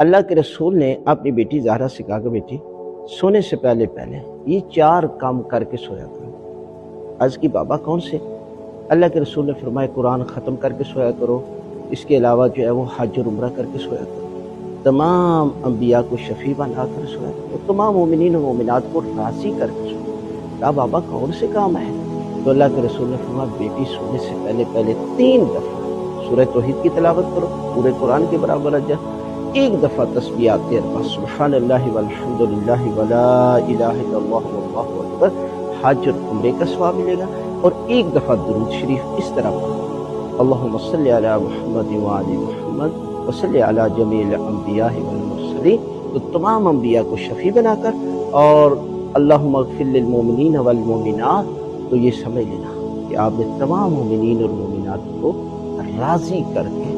اللہ کے رسول نے اپنی بیٹی زہرا سے کہا کہ بیٹی سونے سے پہلے یہ 4 کام کر کے سویا کرو۔ عرض کی بابا کون سے؟ اللہ کے رسول نے فرمایا قرآن ختم کر کے سویا کرو، اس کے علاوہ جو ہے وہ حج اور عمرہ کر کے سویا کرو، تمام انبیاء کو شفیع بنا کر سویا کرو، تمام مومنین و مومنات کو راضی کر کے سویا کرو۔ کہا بابا کون سے کام ہے؟ تو اللہ کے رسول نے فرمایا بیٹی سونے سے پہلے 3 دفعہ سورہ توحید کی تلاوت کرو، پورے قرآن کے برابر اجر، 1 دفعہ تسبیحات 13 سبحان اللہ والحمد للہ ولا الہ الا اللہ واللہ اکبر، حج اور عمرے کا ثواب ملے گا، اور 1 دفعہ درود شریف اس طرح پڑھو، اللہم صلی علی محمد وعلی محمد وصلی علی جمیع الانبیاء والمرسلین، تو تمام انبیاء کو شفیع بنا کر، اور اللہم اغفر للمؤمنین والمؤمنات، تو یہ سمجھ لینا کہ آپ نے تمام مومنین اور مومنات کو راضی کر کے